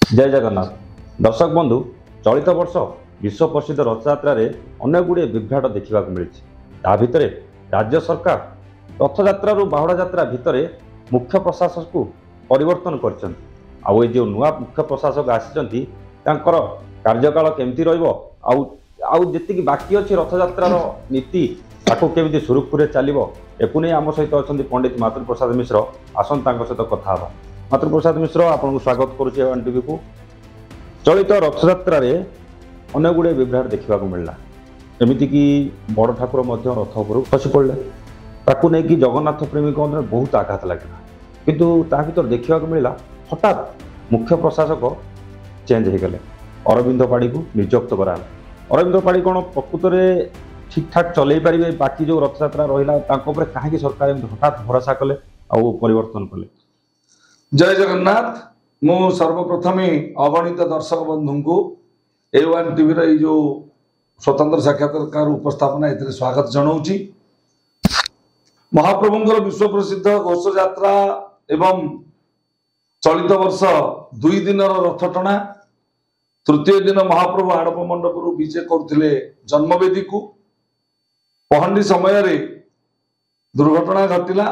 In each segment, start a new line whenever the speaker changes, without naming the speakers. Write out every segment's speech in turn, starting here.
जय जगन्नाथ दर्शक बंधु चलित वर्ष विश्व प्रसिद्ध रथयात्रा अनेक गुड़े विभ्राट देखा मिली भितर राज्य सरकार रथयात्रा बाहुड़ा यात्रा भितर मुख्य प्रशासक को परिवर्तन कर जो नुआ मुख्य प्रशासक आसी कार्यकाल केमती रही बाकी अच्छी रथयात्रा नीति केमी सुरुखुरे चलो एक आम सहित अच्छा पंडित मातृ प्रसाद मिश्र आसन सहित कथा मातृ प्रसाद मिश्र आपको स्वागत करुँच को चलित रथयात्रा अनेक गुड़े विभ्राट देखा मिलला एमतीक बड़ ठाकुर रथ उपर खसी पड़े ताकू नहीं जगन्नाथ प्रेमी अंदर बहुत आघात लगे किंतु ता भर देखा मिलला हठात मुख्य प्रशासक चेंज हो गले अरविंद पाड़ी को नियुक्त करा अरविंद पाड़ी कौन प्रकृत में ठीक ठाक चल पारे बाकी जो रथयात्रा रहा कहीं सरकार हठात भरोसा कले परिवर्तन कले।
जय जगन्नाथ मु सर्वप्रथम अगणित दर्शक बंधु को A1 टीवी जो स्वतंत्र साक्षात्कार उपस्थापना ए स्वागत जनाऊँगी। महाप्रभुंर विश्व प्रसिद्ध घोष यात्रा एवं चलित वर्ष 2 दिन रथ टଣା तृतीय दिन महाप्रभु आड़प मंडप विजे करते जन्मवेदी को पहंडी समय दुर्घटना घटला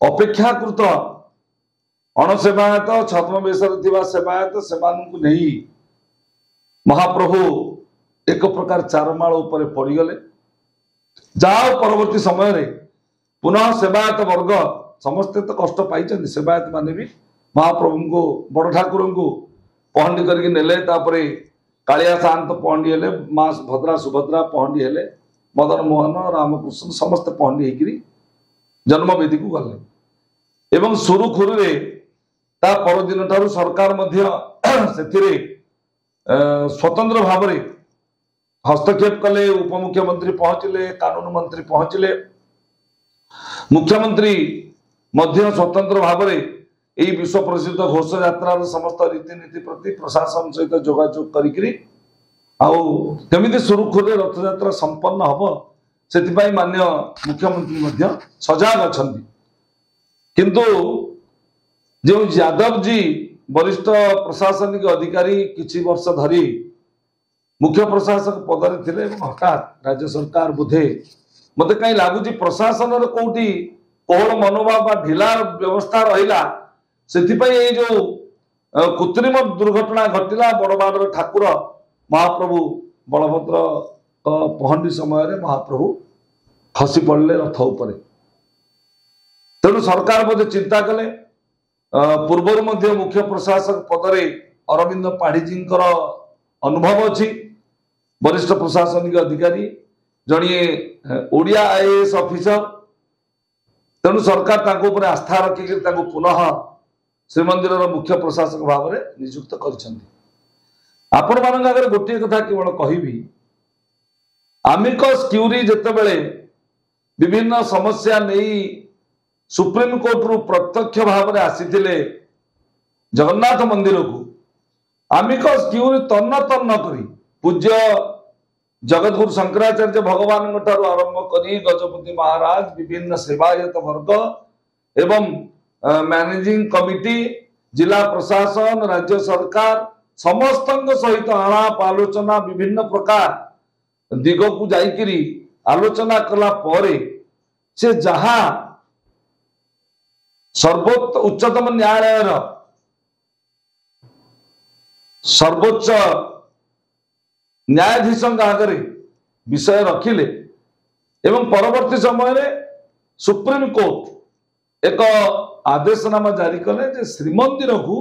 अपेक्षाकृत अणसेवायत छद्मवेशर सेवायत से नहीं महाप्रभु एक प्रकार चारमाल उपर पड़गले जहाँ परवर्ती समय पुनः सेवायत वर्ग समस्ते तो कष्ट पाई सेवायत माने भी महाप्रभु को बड़ ठाकुर को पहंडी करके नेले कालिया शांत पहंडी हेले माँ भद्रा सुभद्रा पहंडी हेले मदन मोहन रामकृष्ण समस्त पहंडी होकर जन्मवेदी को गले एवं सुरुखुरी ता परदिन ठारू सरकार स्वतंत्र भाव हस्तक्षेप कले उपमुख्यमंत्री पहुंचले कानून मंत्री पहुंचले मुख्यमंत्री स्वतंत्र भाव विश्व प्रसिद्ध घोष यात्रार समस्त रीतिनीति प्रति प्रशासन सहित जोगाजोग करमी सुरुखुरी रथयात्रा संपन्न हम से मान्य मुख्यमंत्री सजग अच्छा किंतु जो यादव जी वरिष्ठ प्रशासनिक अधिकारी किछि वर्ष धरी मुख्य प्रशासक पदरे थिले हठात राज्य सरकार बोधे मते कहीं लगुच प्रशासन कौटी कोहल मनोभाव ढिला व्यवस्था रहा से जो कृत्रिम दुर्घटना घटला बड़बाड़ ठाकुर महाप्रभु बलभद्र पहंडी समय महाप्रभु खसी पड़े रथ उपर तेणु सरकार बोधे चिंता कले पूर्वर मुख्य प्रशासक पदरे अरविंद पाढ़ीजी अनुभव अच्छी वरिष्ठ प्रशासनिक अधिकारी जड़े ओडिया आईएएस ऑफिसर तेणु सरकार ऊपर आस्था रखिक पुनः श्रीमंदिर मुख्य प्रशासक भाव में नियुक्त कर आगे गोटे कथा केवल कहि आमिकस क्यूरी जितेबले विभिन्न समस्या नहीं सुप्रीम कोर्ट रु प्रत्यक्ष भाव में आसीथिले जगन्नाथ मंदिर को आमिकस क्यूरी तन्न तन्न करी पूज्य जगतगुरु शंकराचार्य भगवान आरंभ करी गजपति महाराज विभिन्न सेवायत वर्ग एवं मैनेजिंग कमिटी जिला प्रशासन राज्य सरकार समस्त सहित आलाप आलोचना विभिन्न प्रकार दिग को जाइकरी आलोचना कला परे से जहाँ सर्वोच्च उच्चतम न्यायालय सर्वोच्च न्यायाधीश आगे विषय रखिले एवं परवर्ती समय सुप्रीम कोर्ट एक आदेशनामा जारी कले जे श्रीमंदिर को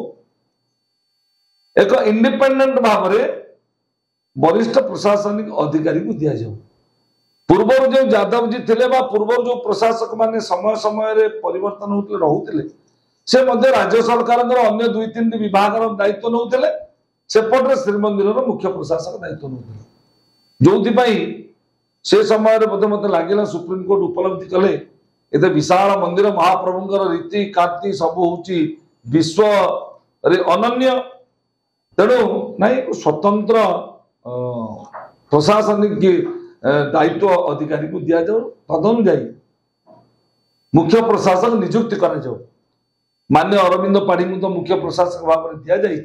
एक इंडिपेंडेंट भाव में वरिष्ठ प्रशासनिक अधिकारी को दि जाऊ पूर्वर जो यादव जी थे पूर्वर जो प्रशासक माने समय समय परिवर्तन होते रोते से राज्य सरकार अन्य 2-3 विभाग दायित्व नौते सेपटे श्रीमंदिर मुख्य प्रशासक दायित्व नौते जो से समय मत लगे सुप्रीम कोर्ट उपलब्धि कले एते विशाल मंदिर महाप्रभुंर रीति कांति सब हूँ विश्व अनन्य तेणु नहीं स्वतंत्र प्रशासनिक दायित्व अधिकारी को दि जाऊ तदनुजाई मुख्य प्रशासक नियुक्ति कर मान्य अरविंद पाढ़ी तो मुख्य प्रशासक भाव में दि जाइए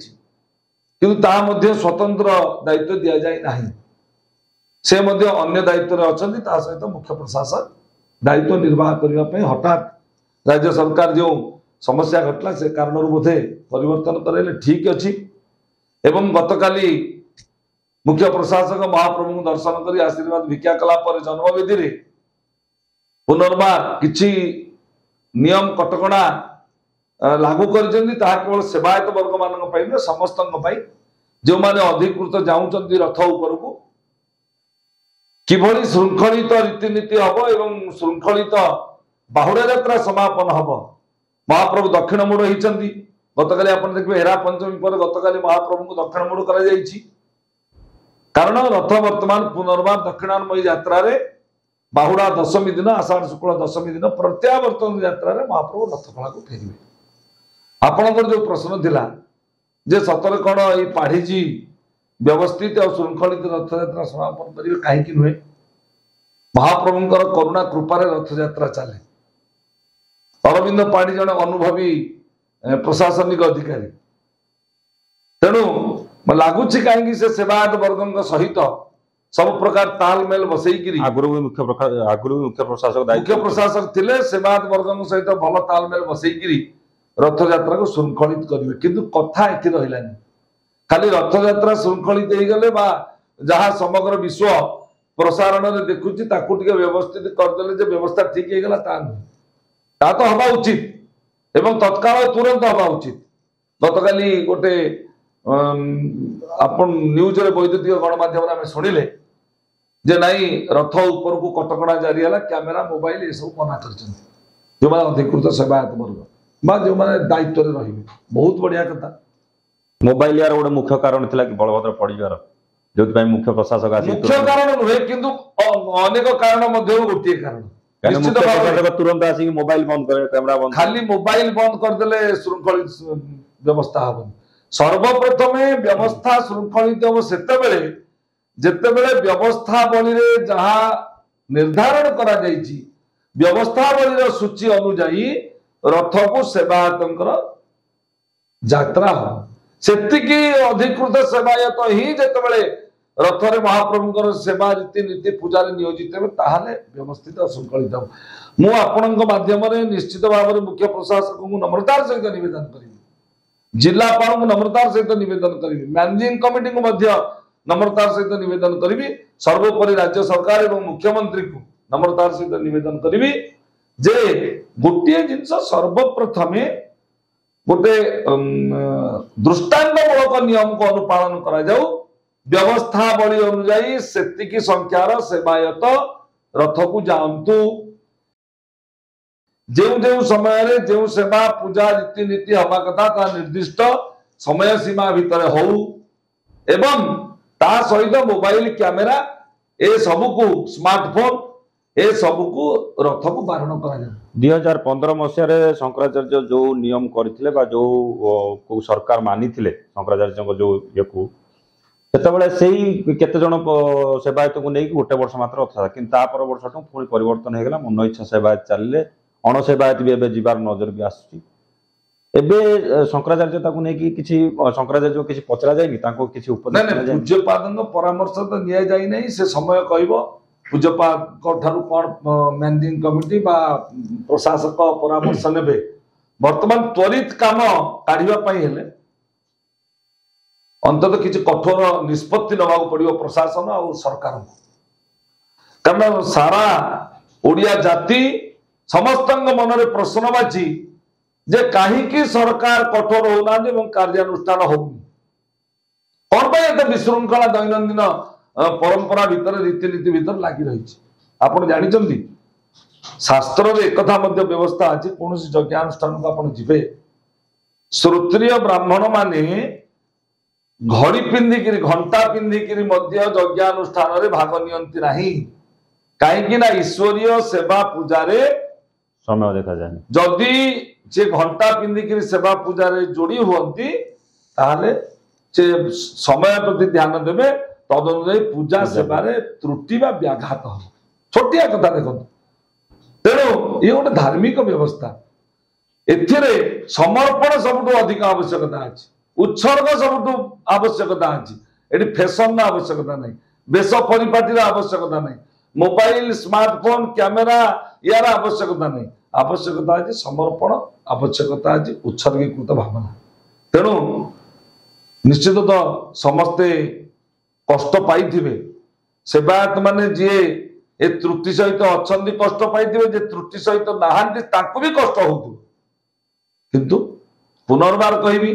କିନ୍ତୁ ତାହା ମଧ୍ୟ ସ୍ୱତନ୍ତ୍ର ଦାୟିତ୍ୱ ଦିଆଯାଇ ନାହିଁ। ସେ ମଧ୍ୟ ଅନ୍ୟ ଦାୟିତ୍ୱରେ ଅଛନ୍ତି। ତା ସହିତ ମୁଖ୍ୟ ପ୍ରଶାସକ ଦାୟିତ୍ୱ ନିର୍ବାହ କରିବା ପାଇଁ ହଠାତ୍ ରାଜ୍ୟ ସରକାର ଯେଉଁ ସମସ୍ୟା ଘଟିଲା ସେ କାରଣରୁ ବୋଧେ ପରିବର୍ତ୍ତନ କରାଇଲେ ଠିକ ଅଛି। ଏବଂ ଗତକାଲି ମୁଖ୍ୟ ପ୍ରଶାସକ ମହାପ୍ରଭୁଙ୍କୁ ଦର୍ଶନ କରି ଆଶୀର୍ବାଦ ଭିକ୍ଷା କଲା ପରେ ଜନ୍ମବେଦୀରେ ପୁନର୍ବାର କିଛି ନିୟମ କଟକଣା लागू कर सेवायत वर्ग मान समस्त जो मैंने अधिकृत जाऊँच रथ उपर को किभली श्रृंखलित रीतिनीति हम एवं श्रृंखलित बाहुड़ा यात्रा समापन हम। महाप्रभु दक्षिण मोड़ होती गतकाली आप देखिए हेरा पंचमी पर गतकाली महाप्रभु को दक्षिण मोड़ कर कारण रथ वर्तमान पुनर्बार दक्षिणान्मयी यात्रा बाहुड़ा दशमी दिन आषाढ़ शुक्ल दशमी दिन प्रत्यावर्तन यात्रा महाप्रभु रथखला को फेरवे। आपणकर जो प्रश्न थिला जे सतर कौन ये पाढ़ी व्यवस्थित और श्रृंखलित रथयात्रा समापन करेंगे कहीं नुहे महाप्रभुंकर करुणा कृपार रथयात्रा चले। अरविंद पाढ़ी जन अनुभवी प्रशासनिक अधिकारी तेणु लगुच कहीं से सेवायत वर्ग सहित सब प्रकार तालमेल बसईकि
मुख्य
प्रशासक थिले सेवायत वर्ग सहित भल तालमेल बसईकि रथ यात्रा को श्रृंखलित करेंगे किंतु कथा एथि रहिलानी खाली रथ यात्रा श्रृंखलित हो गले बा जहाँ समग्र विश्व प्रसारण में देखुची ताकू टिके व्यवस्थित करदेले जे व्यवस्था ठीक हो गला ता नहीं ता तो हवा उचित एवं तत्काल तुरंत हवा उचित। गतकाली गोटे आपण न्यूज रे वैद्युतिक गणमाध्यम आम शुणिले जे नाई रथ ऊपर को कटकणा जारी है कैमेरा मोबाइल ये सब मना कर जो अधिकृत सेवायत वर्ग जो मैंने दायित्व रही बहुत बढ़िया कथा।
मोबाइल यार गोटे मुख्य कारण थिला कि बलभद्र पड़ीबार जो मुख्य प्रशासक
मुख्य कारण नुहे किंतु अनेक कारण मध्य गोटे कारण
निश्चित भाव तुरंत आसिक मोबाइल बंद करे कैमरा बंद
खाली मोबाइल बंद करदेले श्रृंखलित व्यवस्था हम। सर्वप्रथम व्यवस्था श्रृंखलित हम सेतेबेले जेतेबेले व्यवस्थावली रे जहाँ निर्धारण करा जायछि व्यवस्थावली सूची अनुଯାयी रथ को सेवायत यात्रा हो सेतिकी अधिकृत सेवायत ही जेतेबेले रथ रे महाप्रभुंकर सेवा रीतिनीति पूजा रे नियोजित हे ताहाले व्यवस्थित श्रृंखलित हो। मु आपनक माध्यम रे निश्चित भाव में मुख्य प्रशासक को नम्रतार सहित निवेदन करिवि जिलापाल को नम्रतार सहित निवेदन करिवि मैनेजिंग कमिटी को मध्य नम्रतार सहित निवेदन करिवि सर्वोपरि राज्य सरकार एवं मुख्यमंत्री को नम्रतार सहित निवेदन करिवि जे गोटे जिनस सर्वप्रथमे गोटे दृष्टान्तमूलक नियम को अनुपालन करा जाऊ व्यवस्थावली अनुଯାयी सेतिकी संख्यार सेवायत रथ को जांतु जो समय जो सेवा पूजा रीतिनीति हवा कथा ता निर्दिष्ट समय सीमा भितर हो एवं ता सहित मोबाइल कैमेरा ए सबको स्मार्टफोन ए सबको रथ को बारण कर
2015 मसीह शंकराचार्य जो नियम करथिले बा जो सरकार मानी थिले शंकराचार्य जो ये को सेतबेले सेही केते जण सेवायत को नहीं गोटे वर्ष मात्र था किंतु ता पर वर्ष पुणी परिवर्तन हो गला मन इच्छा सेवायत चलले अण सेवायत भी एबे जीवार नजर भी आसुची एबे शंकराचार्य ताकू नहीं कि किछि शंकराचार्य किछि पचरा जायनि ताको किछि उपदेश
नहीं पूज्यपादन परामर्श तो निया जाय नहीं से समय कहबो पूज्यपाद ठारू कौन मैनेजिंग कमिटी बा प्रशासक परामर्श नेबे वर्तमान त्वरित काम काढ़िबा पई हेले अंतत किसी कठोर निष्पत्ति नवा पड़ो प्रशासन और सरकार को कारण सारा ओडिया जाति समस्त मन में प्रश्न बाची जे कहीं सरकार कठोर होना कार्यानुष्ठान हो कौन एत विशृंखला दैनंदिन परंपरा भितर रीतिनीति भितर लगी रही आप जानते शास्त्र रे एक व्यवस्था अच्छी कौन यज्ञानुष्ठान को आप जी श्रोत्रिय ब्राह्मण माने घड़ी पिंधिकी घंटा पिंधिकी यज्ञानुष्ठान भाग नियंती नहीं कहीं ईश्वरीय सेवा पूजा रे
समय देखा जाए
जदि से घंटा पिंधिकी सेवा पूजा रे जोड़ी हुंती ताहले से समय प्रति ध्यान देवे तद अनुযায়ী पूजा सेवा रे त्रुटि बा व्याघात हो छोटिया कथा देखो तेणु ये गोटे धार्मिक व्यवस्था एथिरे समर्पण सबुठ अधिक आवश्यकता अच्छी उत्सर्ग सबुठु आवश्यकता अछि एटी फैशन ना आवश्यकता नहीं बेस परिपाटी आवश्यकता नहीं मोबाइल स्मार्टफोन कैमेरा यार आवश्यकता नहीं आवश्यकता अछि समर्पण आवश्यकता अछि उत्सर्गीकृत भावना तेणु निश्चित तो समस्ते कष्ट पाइथिबे सेवायत माने जी ए त्रुटि सहित अच्छी कष्ट पाइथिबे जे त्रुटि सहित नाहांती तांको भी कष्ट होतु किंतु पुनर्बार कहबी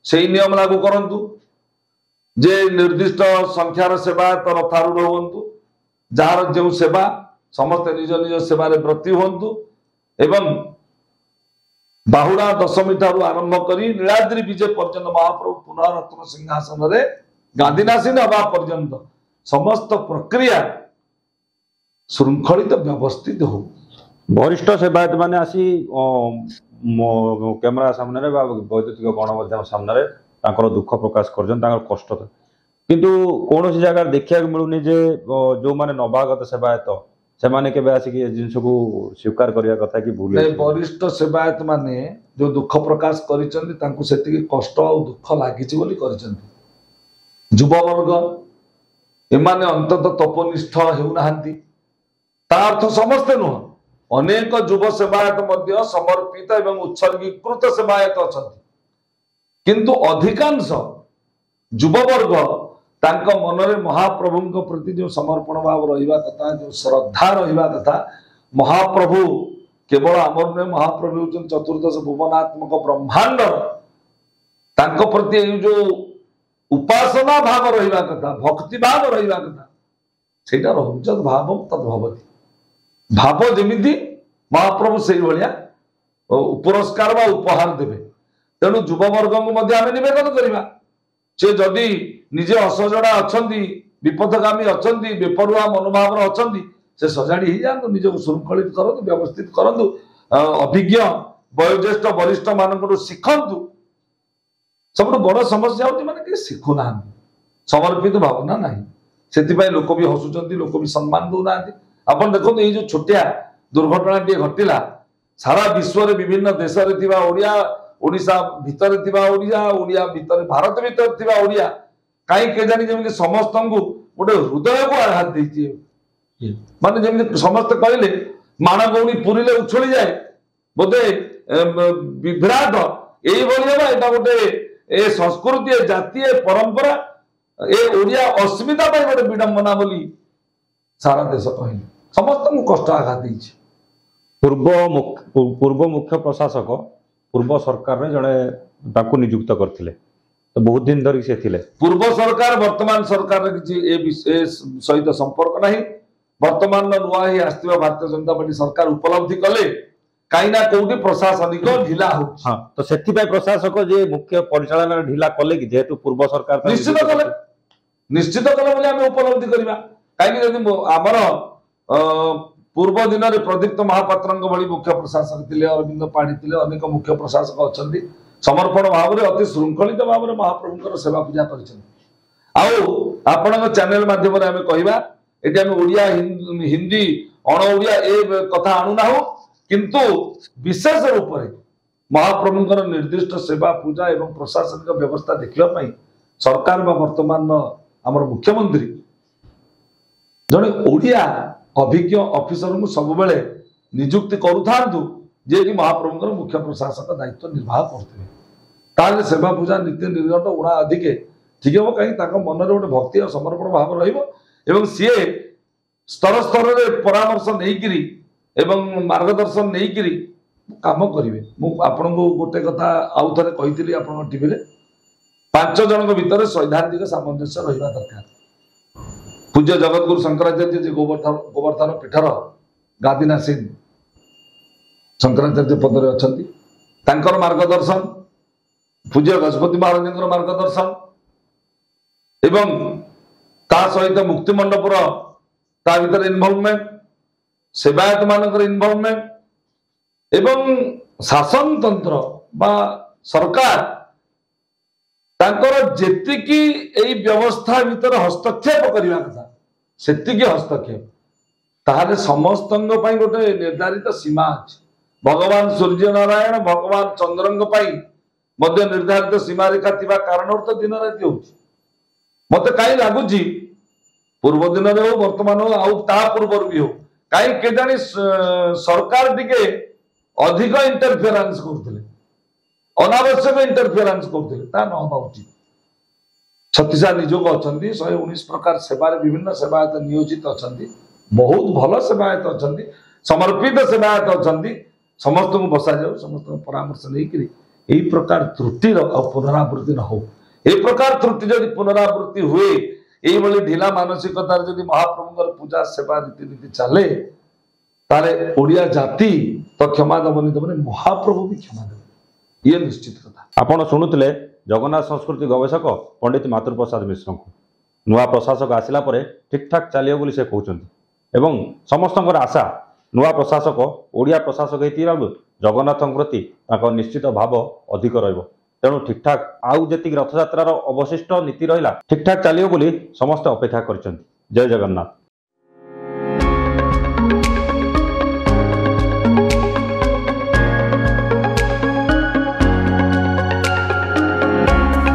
सेही नियम लागू करंतु जे निर्दिष्ट संख्यार सेवायत रथारूढ़ हुअन्तु जार जो सेवा समस्त निज निज सेवा ब्रती हुअन्तु एवं बाहुड़ा दशमी ठारू आरंभ करी नीलाद्री विजय पर्यंत महाप्रभु पुनः रत्न सिंहासन रे गादीनासीन हवा पर्यंत समस्त प्रक्रिया श्रृंखलित व्यवस्थित हो
वरिष्ठ सेवायत माने आसी कैमेरा सामने रे वैद्युतिक गणमाध्यम सामने तांकर दुख प्रकाश करजन तांकर कष्ट किंतु कौन सी जगह देखा मिलूनी जे जो माने नवागत सेवायत से माने केबे आसी कि जिंस को स्वीकार करिया कथा कि भूल
वरिष्ठ सेवायत माने जो दुख प्रकाश करिसंती तांको सेतिकी कष्ट और दुख लागिछि बोली करिसंती युवा वर्ग एमाने अंतत तपनिष्ठ हेउनाहांती ता अर्थ समस्त नुह अनेक युव सेवायत मध्य समर्पित एवं उत्सर्गीकृत सेवायत अछंती किंतु अधिकांश युव वर्ग तांको मनरे महाप्रभु प्रति जो समर्पण भाव रहिबा कथा जो श्रद्धा रहिबा कथा महाप्रभु केवल आमर ने महाप्रभु चतुर्दश भुवनात्मक ब्रह्मांड तांको प्रति जो उपासना भाव रहिबा कथा भक्ति भाव रहिबा कथा सेटा रहु जद भाव तद भवति भाव जेमिति महाप्रभु सेही भलिया पुरस्कार बा उपहार देबे तेणु युव वर्ग को मध्य आमे निवेदन करिबा से जदि निजे असजड़ा अछंती विपथगामी अछंती बेपरुआ मनोभाव अछंती से सजाड़ी ही जातु निजको श्रृंखलित करतु व्यवस्थित करतु अभिज्ञ वयोज्येष्ठ वरिष्ठ मानकु शिखंतु सब बड़ समस्या होती माने कि शिखु ना समर्पित भावना नहीं से लोक भी हसुचंती लोक भी सम्मान दौ ना अपन देखो ये जो छोटिया दुर्घटना टी घटिला सारा विश्व रे विभिन्न देश रे थिबा ओडिया ओडिशा भितर थिबा ओडिया भितर भारत भितर थिबा ओडिया काई के जानी जेमि समस्त को गोटे हृदय को आघात देछि माने जेमि समस्त कहले माणगौणी पुरीले उछली जाए बोधे विभ्राट एई भली हेबा एटा गोटे ए संस्कृति जातीय परंपरा ए ओडिया अस्मिता पाई गोटे विडंबना बोली सारा देश कहले समस्त को कष्ट आघात देछि
पूर्व मुख्य प्रशासक पूर्व सरकार ने जड़े ताकू नियुक्त करथिले तो बहुत दिन धरी से थिले
पूर्व सरकार वर्तमान सरकार किसी सहित संपर्क नहीं वर्तमान नुआ ही आसथिबा भारतीय जनता पार्टी सरकार उपलब्धि कले कहीं ना कोउटी प्रशासनिक ढिला हो
हां तो सेति भाई प्रशासक जे मुख्य परिचालन ढिला कले कि जेतु पूर्व सरकार
निश्चित कले बोले हम उपलब्धि करबा काई जदि हमर पूर्व दिन में प्रदीप्त महापात्र भली मुख्य प्रशासक थे अरविंद पाढ़ी थे अनेक मुख्य प्रशासक अच्छा समर्पण भाव में अति श्रृंखलित भाव में महाप्रभु सेवा पूजा कर चैनल माध्यम आम कहवा ये ओडिया हिंदी अण ओडिया ए कथा आणुना किंतु विशेष रूप से महाप्रभुंर निर्दिष्ट सेवा पूजा एवं प्रशासनिक व्यवस्था देखा सरकार वर्तमान आमर मुख्यमंत्री जड़े ओडिया अभिज्ञ ऑफिसर को सब बेले नियुक्ति करूँ जे कि महाप्रभुंर मुख्य प्रशासक दायित्व निर्वाह करते सेवा पूजा नीति निर्घट उड़ा अधिके ठीक हम कहीं मन में गोटे भक्ति और समर्पण भाव रही सी स्तर स्तर में परामर्श नहीं एवं मार्गदर्शन नहीं काम करेंगे मुझे गोटे कथा आउ थे कही आप टीवी 5 जन भितर सैद्धांतिक सामंजस्य रहा दरकार पूज्य जगतगुरु शंकराचार्य जी गोवर्धन पीठर गादीनासीन शंकराचार्य पदरे अच्छा मार्गदर्शन पूज्य गजपति महाराज मार्गदर्शन एवं ता सहित मुक्ति मंडपर ता भीतर इनवॉल्वमेंट सेवायत मानकर इनवॉल्वमेंट एवं शासन तंत्र बा सरकार तांकर जेतिकी एई व्यवस्था भीतर हस्तक्षेप करबा कथा सेतिकी हस्तक्षेप ताहाले समस्तंग पई गोटे निर्धारित सीमा अछि भगवान सूर्य नारायण भगवान चंद्रंग पई ମଧ୍ୟ ନିର୍ଦ୍ଧାରିତ ସୀମାରେଖା ଥିବା କାରଣରୁ ତ ଦିନ ରାତି ହଉଛି। ମତେ କାହିଁ ଲାଗୁଛି ପୂର୍ବ ଦିନରେ ହଉ ବର୍ତ୍ତମାନ ହଉ ଆଉ ତା ପୂର୍ବରୁ ବି ହଉ କାହିଁ କେଜାଣି ସରକାର ଟିକେ ଅଧିକ ଇଣ୍ଟରଫିୟରାନ୍ସ କରୁଥିଲେ, ଅନାବଶ୍ୟକ ଇଣ୍ଟରଫିୟରାନ୍ସ କରୁଥିଲେ। ତା ନ ହବା ଉଚିତ। 36 ନିଯୋଗ ଅଛନ୍ତି, 119 ପ୍ରକାର ସେବାରେ ବିଭିନ୍ନ ସେବାୟତ ନିୟୋଜିତ ଅଛନ୍ତି, ବହୁତ ଭଲ ସେବାୟତ ଅଛନ୍ତି, ସମର୍ପିତ ସେବାୟତ ଅଛନ୍ତି। ସମସ୍ତଙ୍କୁ ବସାଯାଉ, ସମସ୍ତଙ୍କ ପରାମର୍ଶ ନେଇକରି ଏଇ ପ୍ରକାର ତ୍ରୁଟିର ଆଉ ପୁନରାବୃତ୍ତି ନ ହଉ। এই ପ୍ରକାର ତ୍ରୁଟି ଯଦି ପୁନରାବୃତ୍ତି ହୁଏ, এইଭଳି ଢିଲା ମାନସିକତାରେ ଯଦି ମହାପ୍ରଭୁଙ୍କର ପୂଜା ସେବା ରୀତିନୀତି ଚାଲେ, ତାହେଲେ ଓଡ଼ିଆ ଜାତି ତ କ୍ଷମା ଦେବନି ମହାପ୍ରଭୁ ବି କ୍ଷମା ଦେବେ, ଇଏ ନିଶ୍ଚିତ କଥା।
ଆପଣ ଶୁଣୁଥିଲେ ଜଗନ୍ନାଥ ସଂସ୍କୃତି ଗବେଷକ ପଣ୍ଡିତ ମାତୃପ୍ରସାଦ ମିଶ୍ରଙ୍କୁ। ନୂଆ ପ୍ରଶାସକ ଆସିଲା ପରେ ଠିକଠାକ ଚାଲିବ ବୋଲି ସେ କହୁଛନ୍ତି ଏବଂ ସମସ୍ତଙ୍କର ଆଶା ନୂଆ ପ୍ରଶାସକ ଓଡ଼ିଆ ପ୍ରଶାସକ ହେଇଥିବାରୁ ଜଗନ୍ନାଥଙ୍କ ପ୍ରତି ତାଙ୍କ ନିଶ୍ଚିତ ଭାବ ଅଧିକ ରହିବ। ତେଣୁ ଠିକଠାକ ଆଉ ଯେତିକି ରଥଯାତ୍ରାର ଅବଶିଷ୍ଟ ନୀତି ରହିଲା ଠିକଠାକ ଚାଲିବ ବୋଲି ସମସ୍ତେ ଅପେକ୍ଷା କରିଛନ୍ତି। ଜୟ ଜଗନ୍ନାଥ।